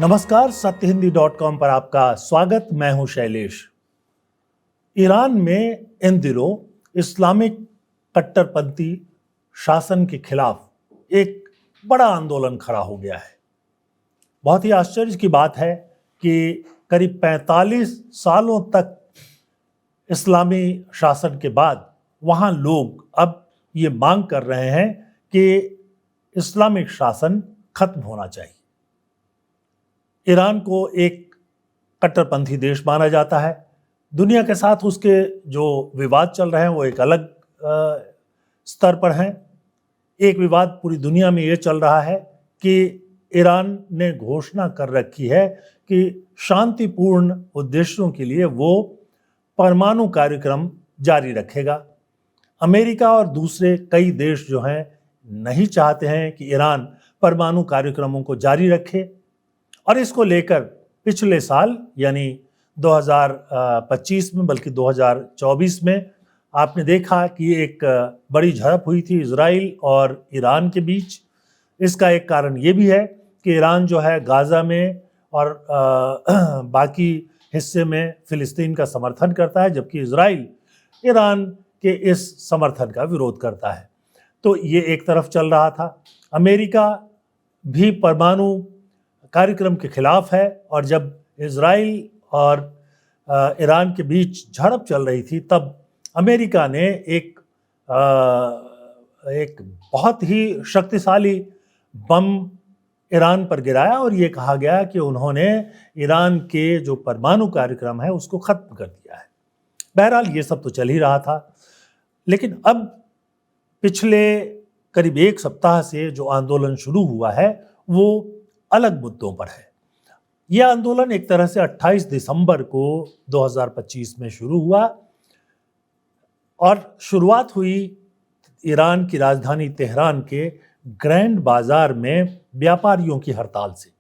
नमस्कार, सत्यहिंदी.com पर आपका स्वागत। मैं हूं शैलेश। ईरान में इन दिनों इस्लामिक कट्टरपंथी शासन के खिलाफ एक बड़ा आंदोलन खड़ा हो गया है। बहुत ही आश्चर्य की बात है कि करीब 45 सालों तक इस्लामी शासन के बाद वहां लोग अब ये मांग कर रहे हैं कि इस्लामिक शासन खत्म होना चाहिए। ईरान को एक कट्टरपंथी देश माना जाता है। दुनिया के साथ उसके जो विवाद चल रहे हैं वो एक अलग स्तर पर हैं। एक विवाद पूरी दुनिया में ये चल रहा है कि ईरान ने घोषणा कर रखी है कि शांतिपूर्ण उद्देश्यों के लिए वो परमाणु कार्यक्रम जारी रखेगा। अमेरिका और दूसरे कई देश जो हैं नहीं चाहते हैं कि ईरान परमाणु कार्यक्रमों को जारी रखे, और इसको लेकर पिछले साल यानी 2025 में बल्कि 2024 में आपने देखा कि एक बड़ी झड़प हुई थी इजराइल और ईरान के बीच। इसका एक कारण ये भी है कि ईरान जो है गाजा में और बाकी हिस्से में फिलिस्तीन का समर्थन करता है, जबकि इजराइल ईरान के इस समर्थन का विरोध करता है। तो ये एक तरफ चल रहा था। अमेरिका भी परमाणु कार्यक्रम के खिलाफ है, और जब इजराइल और ईरान के बीच झड़प चल रही थी तब अमेरिका ने एक बहुत ही शक्तिशाली बम ईरान पर गिराया, और ये कहा गया कि उन्होंने ईरान के जो परमाणु कार्यक्रम है उसको खत्म कर दिया है। बहरहाल ये सब तो चल ही रहा था, लेकिन अब पिछले करीब एक सप्ताह से जो आंदोलन शुरू हुआ है वो अलग मुद्दों पर है। यह आंदोलन एक तरह से 28 दिसंबर को 2025 में शुरू हुआ, और शुरुआत हुई ईरान की राजधानी तेहरान के ग्रैंड बाजार में व्यापारियों की हड़ताल से।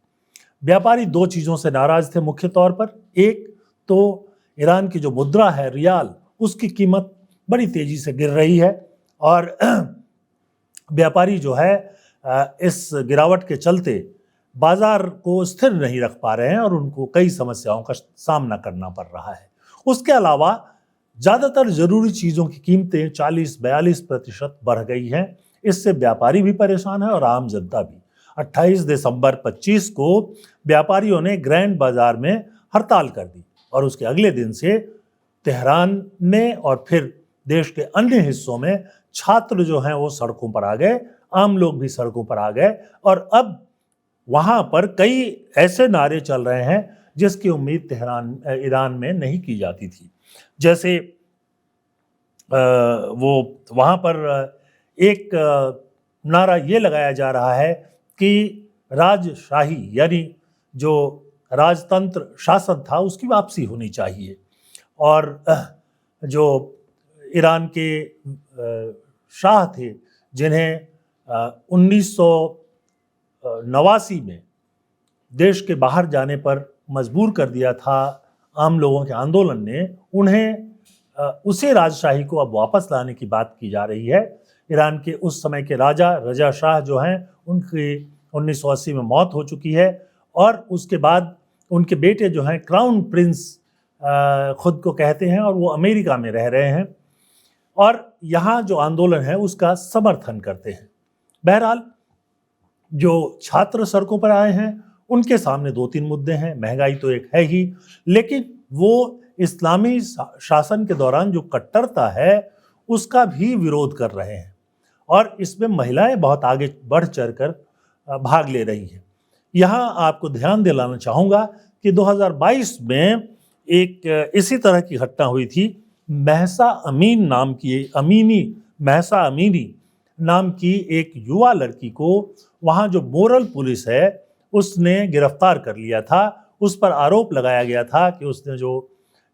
व्यापारी दो चीज़ों से नाराज थे मुख्य तौर पर। एक तो ईरान की जो मुद्रा है रियाल, उसकी कीमत बड़ी तेजी से गिर रही है, और व्यापारी जो है इस गिरावट के चलते बाजार को स्थिर नहीं रख पा रहे हैं और उनको कई समस्याओं का सामना करना पड़ रहा है। उसके अलावा ज़्यादातर ज़रूरी चीज़ों की कीमतें 40-42% बढ़ गई हैं। इससे व्यापारी भी परेशान है और आम जनता भी। 28 दिसंबर 25 को व्यापारियों ने ग्रैंड बाजार में हड़ताल कर दी, और उसके अगले दिन से तेहरान में और फिर देश के अन्य हिस्सों में छात्र जो हैं वो सड़कों पर आ गए, आम लोग भी सड़कों पर आ गए, और अब वहाँ पर कई ऐसे नारे चल रहे हैं जिसकी उम्मीद ईरान में नहीं की जाती थी। जैसे वो वहाँ पर एक नारा ये लगाया जा रहा है कि राजशाही यानी जो राजतंत्र शासन था उसकी वापसी होनी चाहिए, और जो ईरान के शाह थे जिन्हें 1989 में देश के बाहर जाने पर मजबूर कर दिया था आम लोगों के आंदोलन ने, उन्हें उसी राजशाही को अब वापस लाने की बात की जा रही है। ईरान के उस समय के राजा रजा शाह जो हैं उनकी 1980 में मौत हो चुकी है, और उसके बाद उनके बेटे जो हैं क्राउन प्रिंस खुद को कहते हैं, और वो अमेरिका में रह रहे हैं और यहाँ जो आंदोलन है उसका समर्थन करते हैं। बहरहाल जो छात्र सड़कों पर आए हैं उनके सामने 2-3 मुद्दे हैं। महंगाई तो एक है ही, लेकिन वो इस्लामी शासन के दौरान जो कट्टरता है उसका भी विरोध कर रहे हैं, और इसमें महिलाएं बहुत आगे बढ़ चढ़ कर भाग ले रही हैं। यहाँ आपको ध्यान दिलाना चाहूँगा कि 2022 में एक इसी तरह की घटना हुई थी। महसा अमीनी नाम की एक युवा लड़की को वहाँ जो मोरल पुलिस है उसने गिरफ्तार कर लिया था। उस पर आरोप लगाया गया था कि उसने जो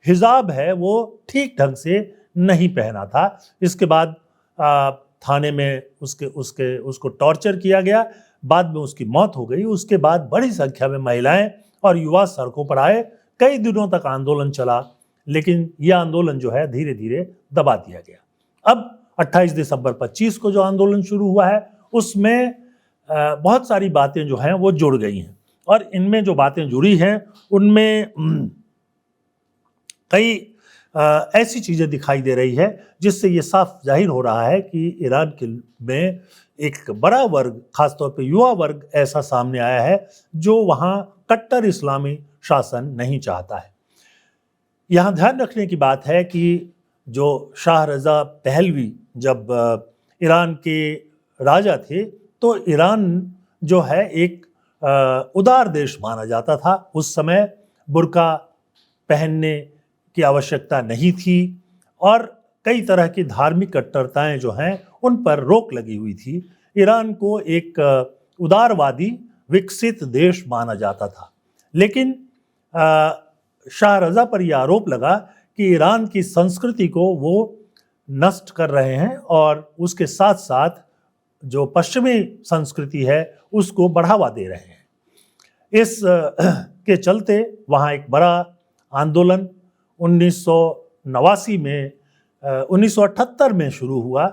हिजाब है वो ठीक ढंग से नहीं पहना था। इसके बाद थाने में उसको टॉर्चर किया गया, बाद में उसकी मौत हो गई। उसके बाद बड़ी संख्या में महिलाएं और युवा सड़कों पर आए। कई दिनों तक आंदोलन चला, लेकिन यह आंदोलन जो है धीरे धीरे दबा दिया गया। अब 28 दिसंबर 25 को जो आंदोलन शुरू हुआ है उसमें बहुत सारी बातें जो हैं वो जुड़ गई हैं, और इनमें जो बातें जुड़ी हैं उनमें कई ऐसी चीज़ें दिखाई दे रही है जिससे ये साफ जाहिर हो रहा है कि ईरान के में एक बड़ा वर्ग, खासतौर पे युवा वर्ग ऐसा सामने आया है जो वहाँ कट्टर इस्लामी शासन नहीं चाहता है। यहाँ ध्यान रखने की बात है कि जो शाह रज़ा पहलवी जब ईरान के राजा थे तो ईरान जो है एक उदार देश माना जाता था। उस समय बुर्का पहनने की आवश्यकता नहीं थी और कई तरह की धार्मिक कट्टरताएं जो हैं उन पर रोक लगी हुई थी। ईरान को एक उदारवादी विकसित देश माना जाता था, लेकिन शाह रज़ा पर यह आरोप लगा कि ईरान की संस्कृति को वो नष्ट कर रहे हैं और उसके साथ साथ जो पश्चिमी संस्कृति है उसको बढ़ावा दे रहे हैं। इस के चलते वहाँ एक बड़ा आंदोलन 1989 में 1978 में शुरू हुआ।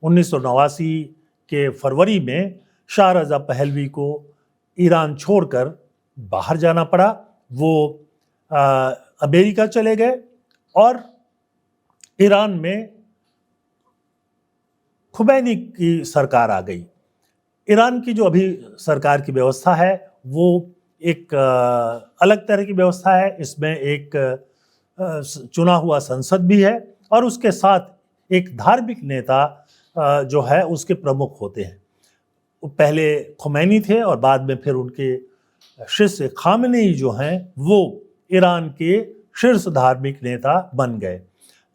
1989 के फरवरी में शाह रज़ा पहलवी को ईरान छोड़कर बाहर जाना पड़ा। वो अमेरिका चले गए और ईरान में खुमैनी की सरकार आ गई। ईरान की जो अभी सरकार की व्यवस्था है वो एक अलग तरह की व्यवस्था है। इसमें एक चुना हुआ संसद भी है और उसके साथ एक धार्मिक नेता जो है उसके प्रमुख होते हैं। पहले खुमैनी थे और बाद में फिर उनके शिष्य खामेनेई जो हैं वो ईरान के शीर्ष धार्मिक नेता बन गए।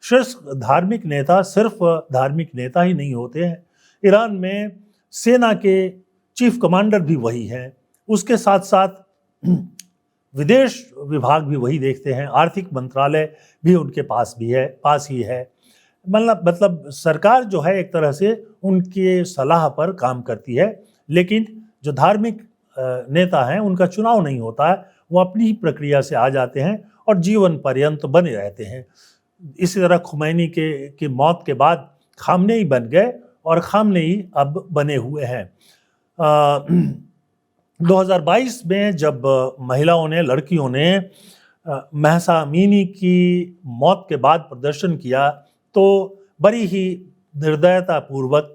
शीर्ष धार्मिक नेता सिर्फ धार्मिक नेता ही नहीं होते हैं, ईरान में सेना के चीफ कमांडर भी वही हैं, उसके साथ साथ विदेश विभाग भी वही देखते हैं, आर्थिक मंत्रालय भी उनके पास ही है। मतलब सरकार जो है एक तरह से उनके सलाह पर काम करती है, लेकिन जो धार्मिक नेता हैं उनका चुनाव नहीं होता है, वो अपनी ही प्रक्रिया से आ जाते हैं और जीवन पर्यंत बने रहते हैं। इसी तरह खुमैनी की मौत के बाद खामनेई बन गए और खामनेई अब बने हुए हैं। 2022 में जब लड़कियों ने महसा अमीनी की मौत के बाद प्रदर्शन किया तो बड़ी ही निर्दयतापूर्वक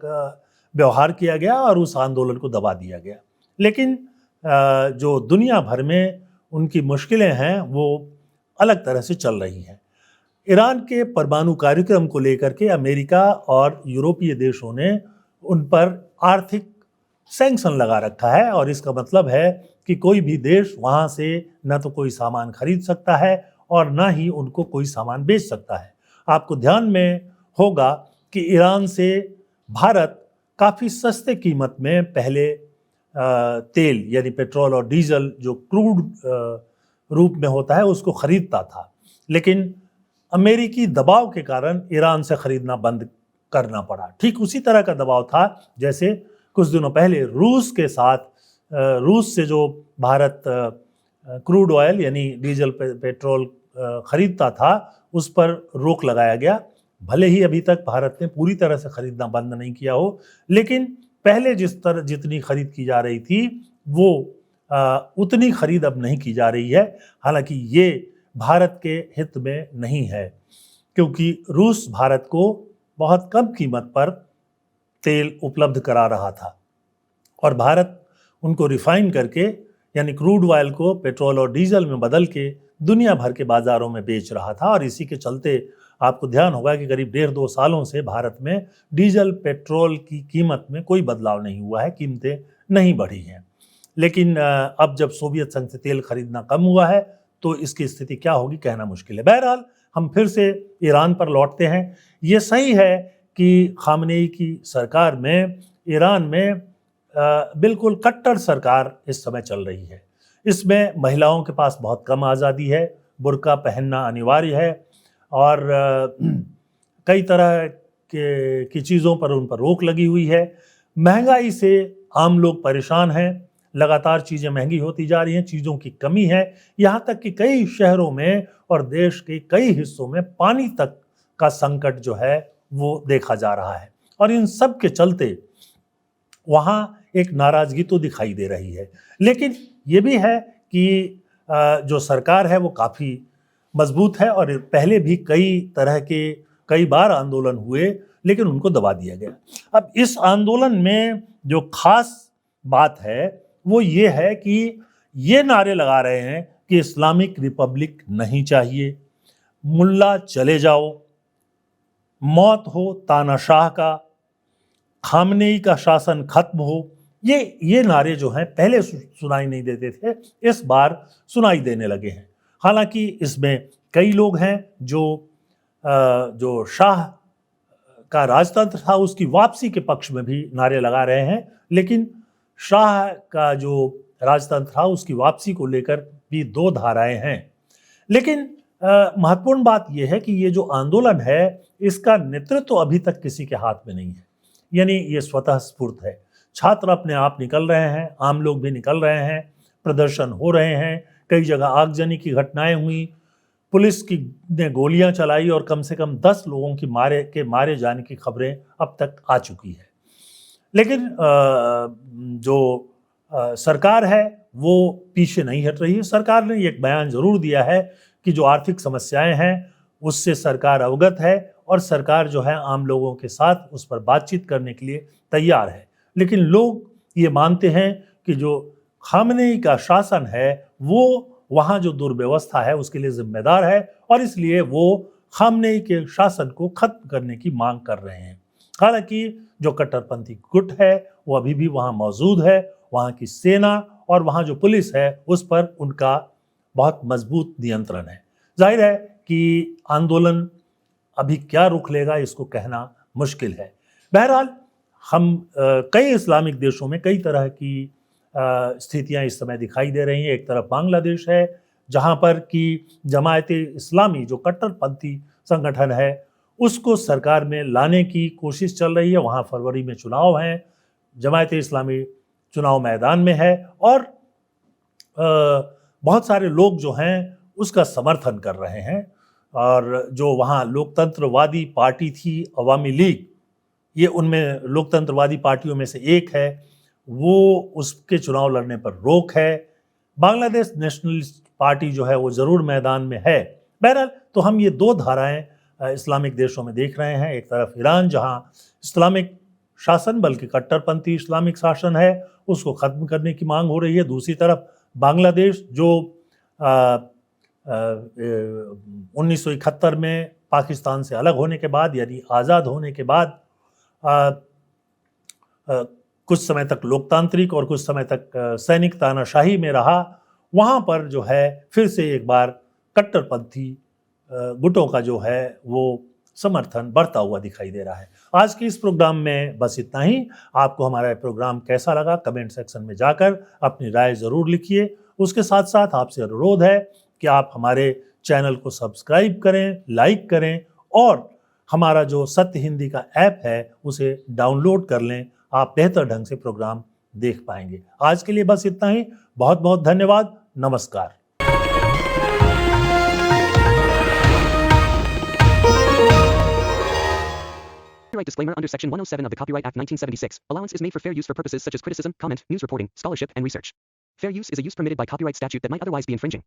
व्यवहार किया गया और उस आंदोलन को दबा दिया गया। लेकिन जो दुनिया भर में उनकी मुश्किलें हैं वो अलग तरह से चल रही हैं। ईरान के परमाणु कार्यक्रम को लेकर के अमेरिका और यूरोपीय देशों ने उन पर आर्थिक सैंक्शन लगा रखा है और इसका मतलब है कि कोई भी देश वहाँ से न तो कोई सामान खरीद सकता है और न ही उनको कोई सामान बेच सकता है। आपको ध्यान में होगा कि ईरान से भारत काफ़ी सस्ते कीमत में पहले तेल यानी पेट्रोल और डीजल जो क्रूड रूप में होता है उसको खरीदता था, लेकिन अमेरिकी दबाव के कारण ईरान से खरीदना बंद करना पड़ा। ठीक उसी तरह का दबाव था जैसे कुछ दिनों पहले रूस से जो भारत क्रूड ऑयल यानी डीजल पेट्रोल खरीदता था उस पर रोक लगाया गया। भले ही अभी तक भारत ने पूरी तरह से खरीदना बंद नहीं किया हो, लेकिन पहले जितनी खरीद की जा रही थी वो उतनी खरीद अब नहीं की जा रही है। हालांकि ये भारत के हित में नहीं है, क्योंकि रूस भारत को बहुत कम कीमत पर तेल उपलब्ध करा रहा था और भारत उनको रिफाइन करके यानी क्रूड ऑयल को पेट्रोल और डीजल में बदल के दुनिया भर के बाज़ारों में बेच रहा था। और इसी के चलते आपको ध्यान होगा कि करीब 1.5-2 सालों से भारत में डीजल पेट्रोल की कीमत में कोई बदलाव नहीं हुआ है, कीमतें नहीं बढ़ी हैं। लेकिन अब जब सोवियत संघ से तेल खरीदना कम हुआ है तो इसकी स्थिति क्या होगी कहना मुश्किल है। बहरहाल हम फिर से ईरान पर लौटते हैं। ये सही है कि खामनेई की सरकार में ईरान में बिल्कुल कट्टर सरकार इस समय चल रही है। इसमें महिलाओं के पास बहुत कम आज़ादी है, बुर्का पहनना अनिवार्य है और कई तरह की चीज़ों पर उन पर रोक लगी हुई है। महंगाई से आम लोग परेशान हैं, लगातार चीज़ें महंगी होती जा रही हैं, चीज़ों की कमी है। यहाँ तक कि कई शहरों में और देश के कई हिस्सों में पानी तक का संकट जो है वो देखा जा रहा है। और इन सब के चलते वहाँ एक नाराज़गी तो दिखाई दे रही है। लेकिन ये भी है कि जो सरकार है वो काफ़ी मजबूत है और पहले भी कई बार आंदोलन हुए लेकिन उनको दबा दिया गया। अब इस आंदोलन में जो खास बात है वो ये है कि ये नारे लगा रहे हैं कि इस्लामिक रिपब्लिक नहीं चाहिए, मुल्ला चले जाओ, मौत हो तानाशाह का, खामनेई का शासन खत्म हो। ये नारे जो हैं पहले सुनाई नहीं देते थे, इस बार सुनाई देने लगे हैं। हालांकि इसमें कई लोग हैं जो शाह का राजतंत्र था उसकी वापसी के पक्ष में भी नारे लगा रहे हैं, लेकिन शाह का जो राजतंत्र था उसकी वापसी को लेकर भी दो धाराएं हैं। लेकिन महत्वपूर्ण बात यह है कि ये जो आंदोलन है इसका नेतृत्व अभी तक किसी के हाथ में नहीं है, यानी ये स्वतः स्फूर्त है। छात्र अपने आप निकल रहे हैं, आम लोग भी निकल रहे हैं, प्रदर्शन हो रहे हैं, कई जगह आगजनी की घटनाएं हुई, पुलिस ने गोलियां चलाई और कम से कम 10 लोगों की मारे जाने की खबरें अब तक आ चुकी है। लेकिन जो सरकार है वो पीछे नहीं हट रही है। सरकार ने एक बयान जरूर दिया है कि जो आर्थिक समस्याएं हैं उससे सरकार अवगत है और सरकार जो है आम लोगों के साथ उस पर बातचीत करने के लिए तैयार है। लेकिन लोग ये मानते हैं कि जो खामनेई का शासन है वो वहाँ जो दुर्व्यवस्था है उसके लिए जिम्मेदार है और इसलिए वो खामनेई के शासन को खत्म करने की मांग कर रहे हैं। हालांकि जो कट्टरपंथी गुट है वो अभी भी वहाँ मौजूद है, वहाँ की सेना और वहाँ जो पुलिस है उस पर उनका बहुत मजबूत नियंत्रण है। जाहिर है कि आंदोलन अभी क्या रुख लेगा इसको कहना मुश्किल है। बहरहाल हम कई इस्लामिक देशों में कई तरह की स्थितियां इस समय दिखाई दे रही हैं। एक तरफ बांग्लादेश है जहां पर कि जमायत-ए-इस्लामी जो कट्टरपंथी संगठन है उसको सरकार में लाने की कोशिश चल रही है। वहां फरवरी में चुनाव हैं, जमायत-ए-इस्लामी चुनाव मैदान में है और बहुत सारे लोग जो हैं उसका समर्थन कर रहे हैं। और जो वहाँ लोकतंत्रवादी पार्टी थी अवामी लीग, ये उनमें लोकतंत्रवादी पार्टियों में से एक है, वो उसके चुनाव लड़ने पर रोक है। बांग्लादेश नेशनलिस्ट पार्टी जो है वो ज़रूर मैदान में है। बहरहाल तो हम ये दो धाराएं इस्लामिक देशों में देख रहे हैं। एक तरफ ईरान जहाँ इस्लामिक शासन बल्कि कट्टरपंथी इस्लामिक शासन है उसको ख़त्म करने की मांग हो रही है। दूसरी तरफ बांग्लादेश जो 1971 में पाकिस्तान से अलग होने के बाद यानी आज़ाद होने के बाद कुछ समय तक लोकतांत्रिक और कुछ समय तक सैनिक तानाशाही में रहा, वहाँ पर जो है फिर से एक बार कट्टरपंथी गुटों का जो है वो समर्थन बढ़ता हुआ दिखाई दे रहा है। आज के इस प्रोग्राम में बस इतना ही। आपको हमारा प्रोग्राम कैसा लगा कमेंट सेक्शन में जाकर अपनी राय ज़रूर लिखिए। उसके साथ साथ आपसे अनुरोध है कि आप हमारे चैनल को सब्सक्राइब करें, लाइक करें और हमारा जो सत्य हिंदी का ऐप है उसे डाउनलोड कर लें। आप बेहतर ढंग से प्रोग्राम देख पाएंगे। आज के लिए बस इतना ही। बहुत बहुत धन्यवाद। नमस्कार। Copyright disclaimer under Section 107 of the Copyright Act 1976. Allowance is made for fair use for purposes such as criticism, comment, news reporting, scholarship, and research. Fair use is a use permitted by copyright statute that might otherwise be infringing.